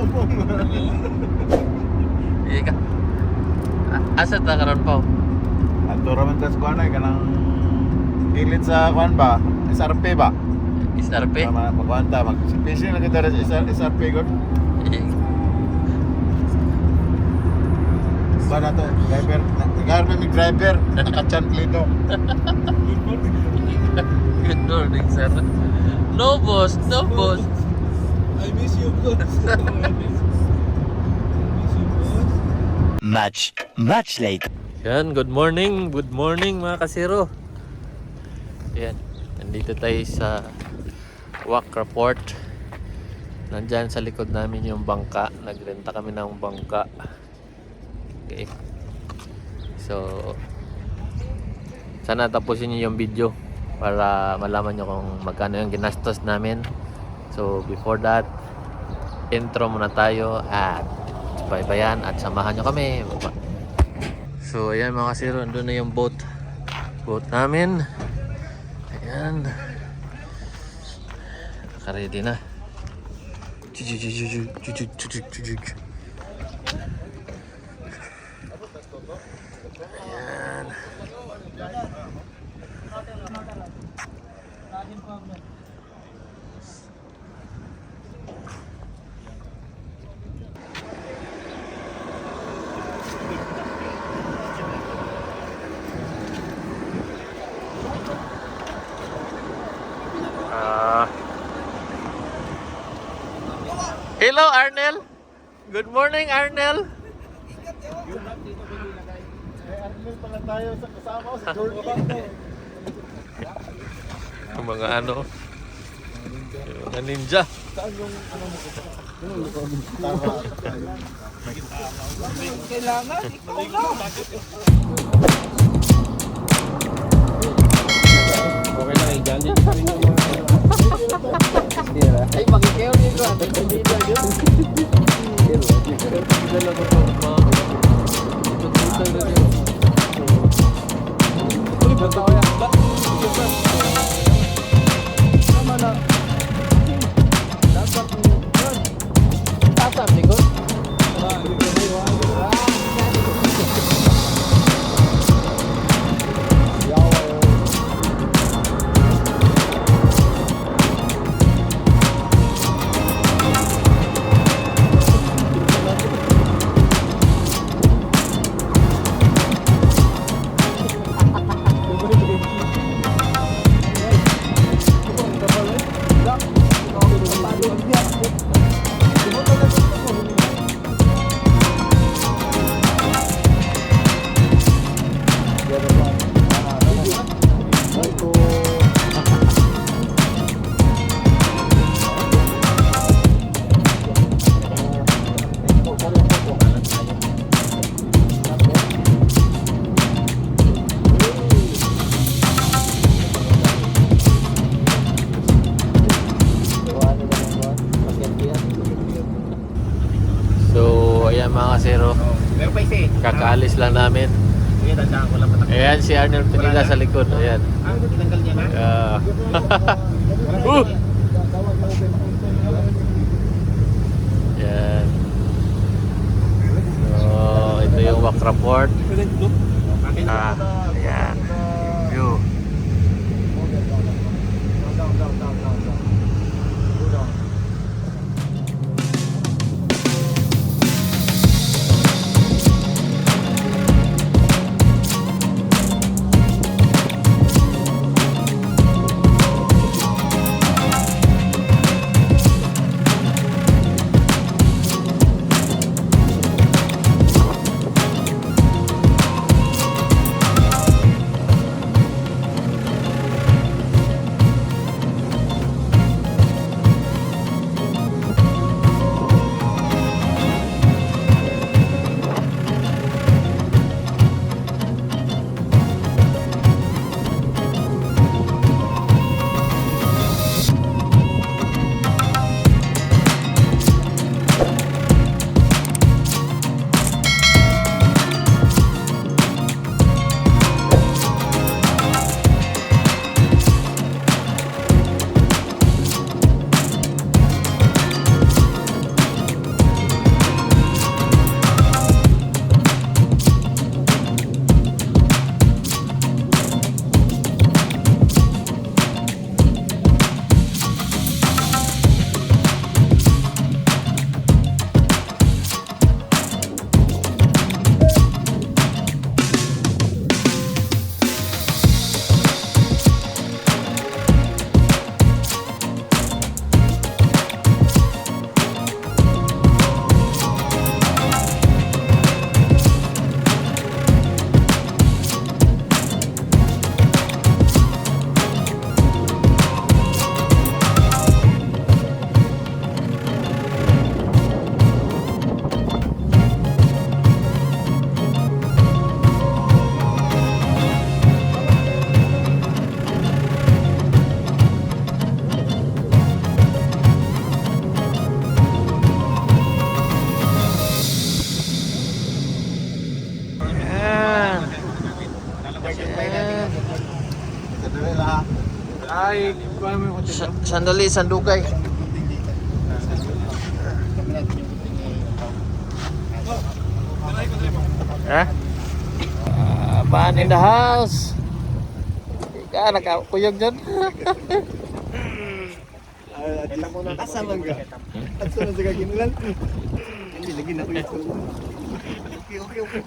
Subong. Ika. Asa ta karon pa? Ato raman tas kuan ay kanang gilid sa kuan ba? SRP ba? SRP? Magkuanta mag fishing lang kita sa SRP gud. Ba na to, driver, nag-army may driver, nakachan plito. Good morning, sir. No boss, no boss. I miss you, boss. I miss you, boss. Much later. Yan, good morning mga kasiro. Yan, nandito tayo sa Wak Report. Nandyan sa likod namin yung bangka. Nagrenta kami ng bangka. Okay. So, sana tapusin niyo yung video para malaman nyo kung magkano yung ginastos namin. So, before that, intro muna tayo at baybayan at samahan nyo kami. So, ayan mga kasiro, andun na yung boat namin. Ayan. Naka-ready na. Ayan. Hello Arnel. Good morning Arnel. Arnel pala tayo sa kasama sa Jordan. Yung mga ano, yung mga ninja. Saan yung ano mo kita? Kailangan, ikaw na. Okay na, dyan. Ay, makikayo dito. Dito, dito. Tama na. Dapat mo. Tasam, likod. Mga kasiro, kakaalis lang namin. Ayan si Arnold Pinila sa likod. Ayan. Ayan. So, ito yung Wak Report. Ayan. View. Sandali, sandugay. Ha? Man in the house. Ika, nakakuyog dyan. Asa man ka? Asa man sa kaginulan? Hindi, lagi na ko ito. Okay.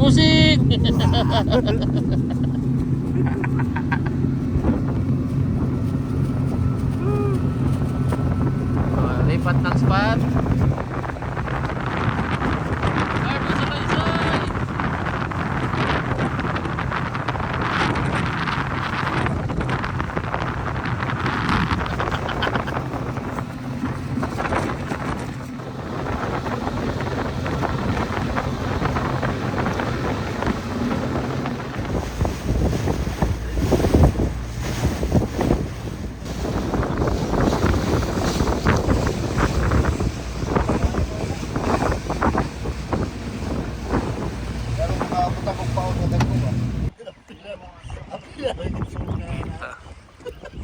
Musik! Lipat ng spot.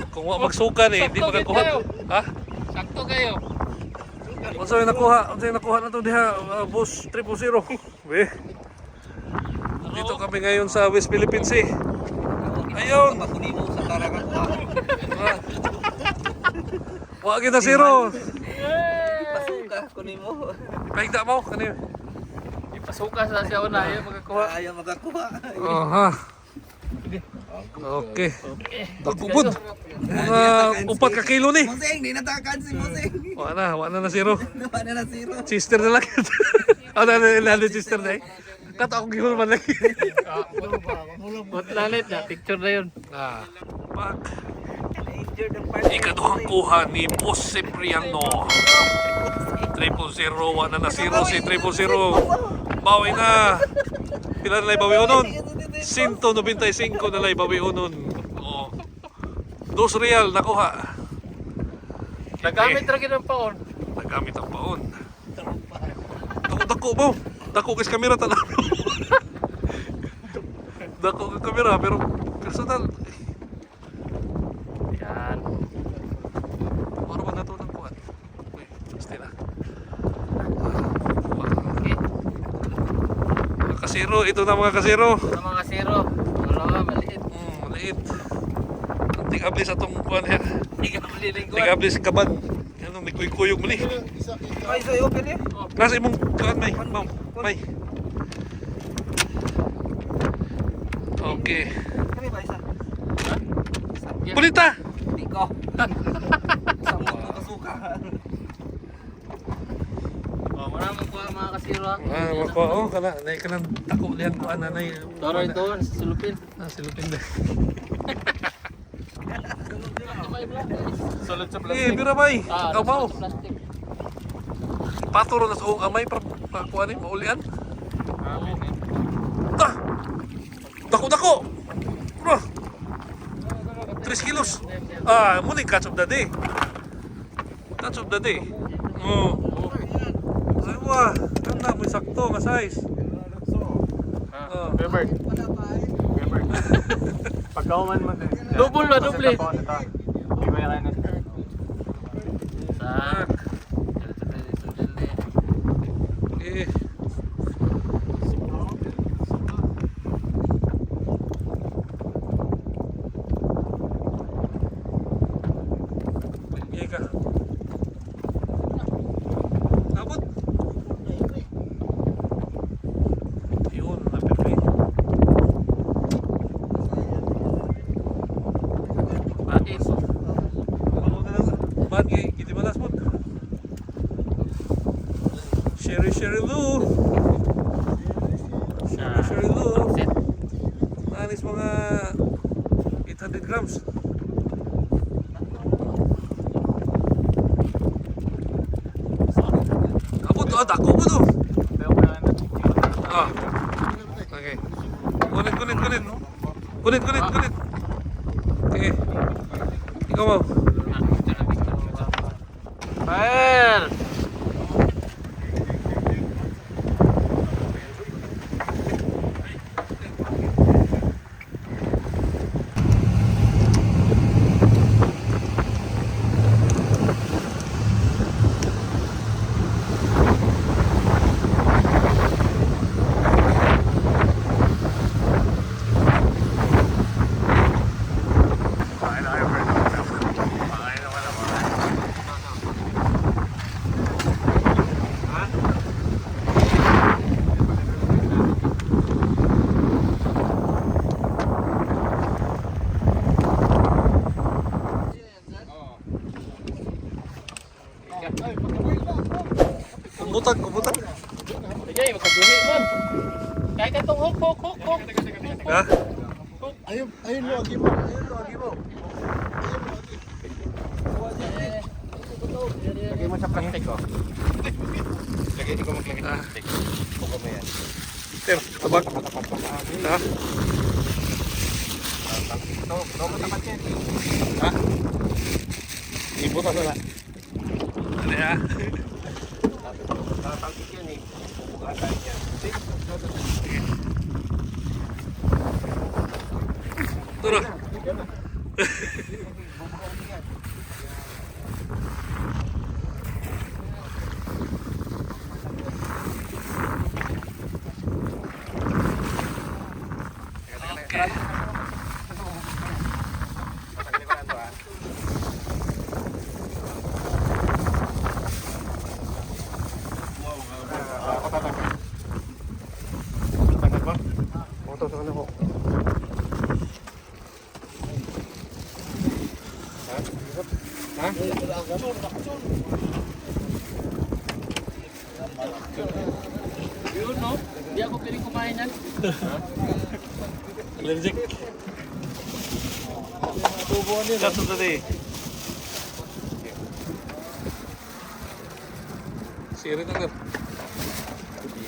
Kung wa magsukan eh, hindi makakuha. Ha? Sakto kayo. Unsa yung nakuha na to diha, bus 000. We. Dito kami ngayon sa West Philippine Sea. Ayun. Wa kita zero. Pasuka, kunin mo. Ipahigda mo kanina. Ipasuka sa siya una, ayaw magkakuha. Ayaw makakuha. Oh, ha. Okay. Dakubod. Mga 4 ka kilo ni. Museng, di natakan si Museng. Wala na zero. Wala na zero. Sister na lang. Ano sister na eh. Kata akong gihol man lagi. Lalit na, picture na yun. Pag ikaduhang kuha ni Boss Cipriano. 000, wala na zero si 000. Bawi na. Pila na bawi unon? 195 na lang bawi unon. Oh. 2 real nakuha. Nagamit rin ng paon. Nagamit ang paon. Dako mo. Dako kis kamera tanaw. Dako kis kamera pero personal. Yan. Maro ba nato ng kuhan? Uy, stay na. Okay. Mga kasiro, ito na mga kasiro. Ito mga zero. Ano, maliit. Maliit. Ang tig-ablis atong kuhan her. Hindi ka malilingkod. Tig-ablis kabad. Yan ang nagkuyog muli. Ay, so open eh. Nasa imong kuhan, May. Ma'am, May. Okay. Kami ba isa? Kulita! Hindi ko. Isang mo pasuka. Oh, maraming kuha mga kasiro. Makuha oh, kana. Naik ka ng tako liyan kuhan na na Toro ito, silupin. silupin na. Sulod sa Eh, bira May. Ikaw mo. Plastic. Paturo na sa amay para kuha ni maulian. Ta! Dako! Bro! 3 kilos. Muna yung catch of the day. Catch of the day. Oo. Sabi mo ganda mo yung sakto nga size. Remember? Pagkauman mo din. Double ba, double? Hindi mo yan na. Sak. Eh. Bigay ka. Abot. Yun, napirmi. Bakit? Bagay, kiti malas mo. Sherry Lou. Sherry Lou. Set. Anis mga 800 grams. Abot, dako mo to. Okay. Kunit. Okay. Ikaw mo. Eh! sa buhi, man. Kaya ka itong hook. Ha? Ayun mo, agi mo. Lagay mo sa plastic ko. Lagay ko maglagay sa plastic. Buka mo yan. Sir, tabak. Ha? Ito matapat yan. Ha? Ibutas na. Ano ya? Tatangkik yan eh. Bubukatan yan. Turo. Yun, no? Hindi ako piling kumain yan. Allergic. Kato tadi. Sirit na kan.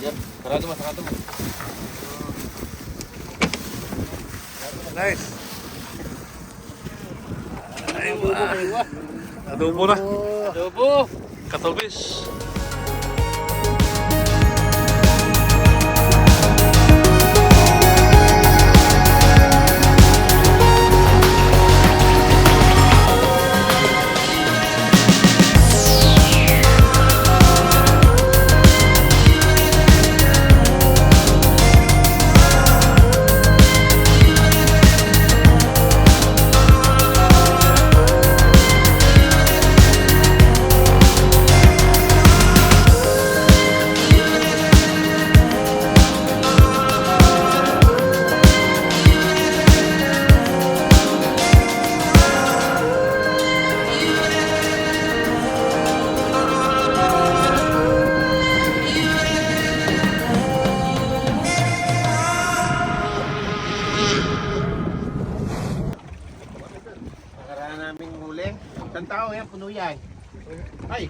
Yan. Sarado mo. Nice. Ay, adobo na. Adobo. Katobis. Nakaraan naming huli. Isang tao yan, puno yan. Ay!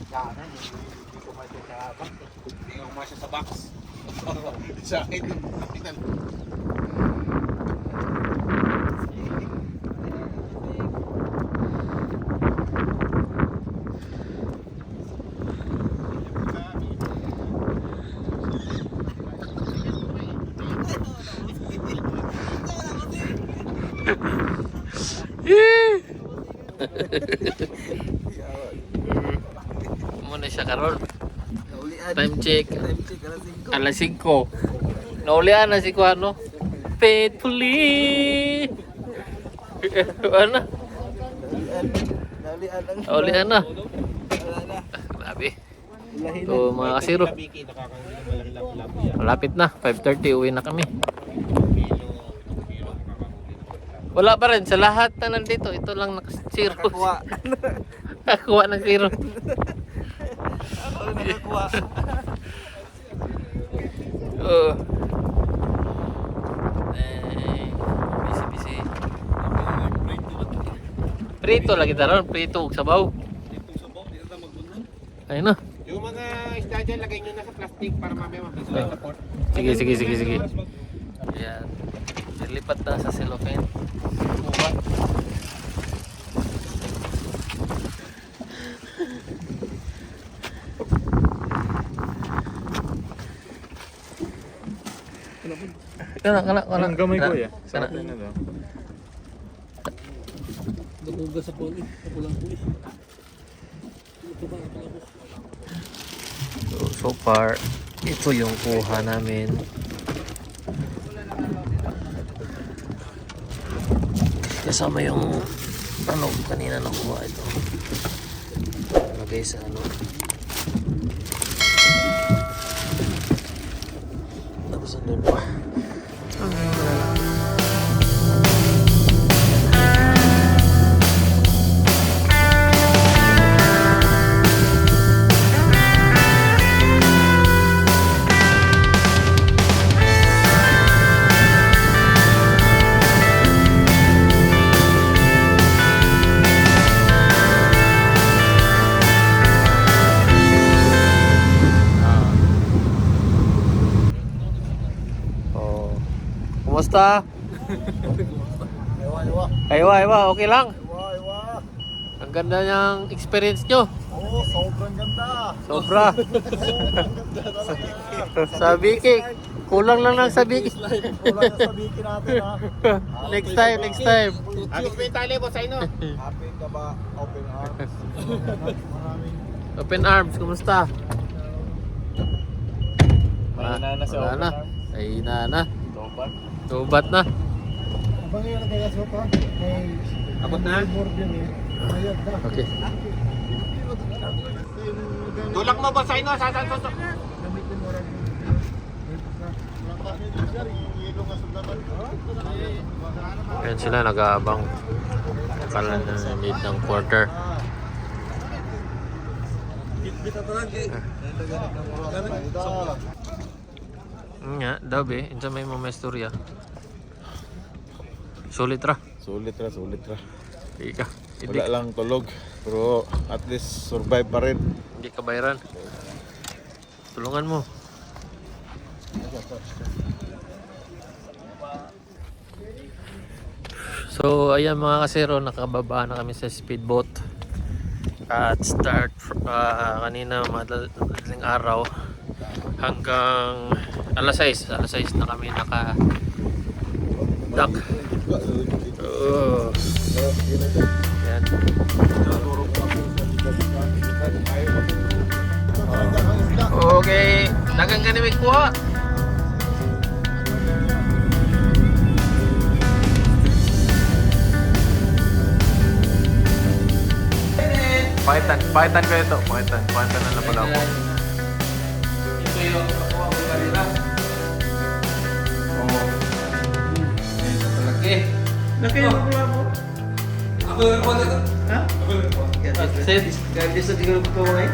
Sana, hindi ko masya sa box. Hindi ko masya sa box. Sa akin, kapitan. Muna siya karon. Time check. Alas 5. Naulian na si Kuano. Faithfully. Ano? Naulian na. Grabe. So mga kasiro. Malapit na. 5:30 uwi na kami. Wala pa rin sa lahat na nandito. Ito lang naka-zero. Nakakuha ng zero. Nakakuha. Oo. Busy. Prito lagi taron. Prito ug sabaw. Ayun na. Yung mga isda dyan, lagay nyo na sa plastic para mamaya mabisa sa port. Sige. Ayan. Nilipat na sa cellophane. Ubat. Kana. Ang gamay ko ya. Kana. Sarap na daw. Dugugas sa puli. Pulang puli. So far, ito yung kuha namin. Kasama yung ano kanina nakuha ito. Lagay sa ano. Tapos andun pa. Kumusta? Aywa, okay lang. Ang ganda ng experience nyo. Oo, sobrang ganda. Sobra. Sa Biki. Kulang lang lang sa Biki. Kulang na sabihin natin ha. Next time. Happy ka ba? Open arms. Maraming Open arms, kumusta? Mahina na sa Wala open na. arms. Mahina na. Tobat. Tubat na. Abang yun kaya sopa. May Abot na? board yun eh. Ayun na. Okay. Tulak mo ba sa ino? Sasan sa Gamitin mo rin. Ayan sila, nag-aabang. Akala na need ng quarter. Nga, dabi. Insa may mga istorya. Sulit ra. Sulit ra. Ika. Wala lang tulog. Pero at least survive pa rin. Hindi ka bayaran. Tulungan mo. So, ayan mga kasero, nakababa na kami sa speedboat. At start kanina madaling araw hanggang alas 6 na kami naka-dock. Ayan. Okay, dagang ganimik po. Pakitan ko ito. Pakitan na lang pala ako. Ito yung kakuha ko kanina. Oo. Ito talaki. Laki yung pula mo. Ako yung ako na. Ha? Set. Ganda sa tingin ko po eh.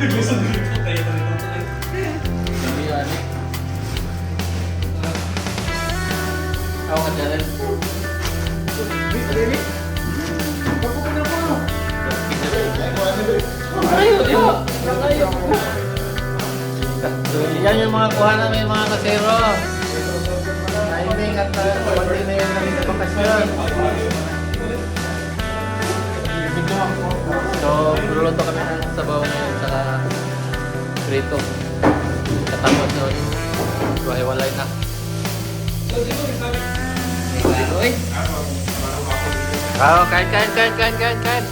Gusto dito kayo na ito. Sabi yan eh. Ako ka dyan. Really? Bago ko na po. Ayaw, ayaw. Yan yung mga kuha namin mga kasero. Timing at pwede na yung namin sa bakasyon. So, luluto kami ng sabaw ngayon sa prito. Katapos yun, walay na. Uy! Oh, kain! Kain! Kain!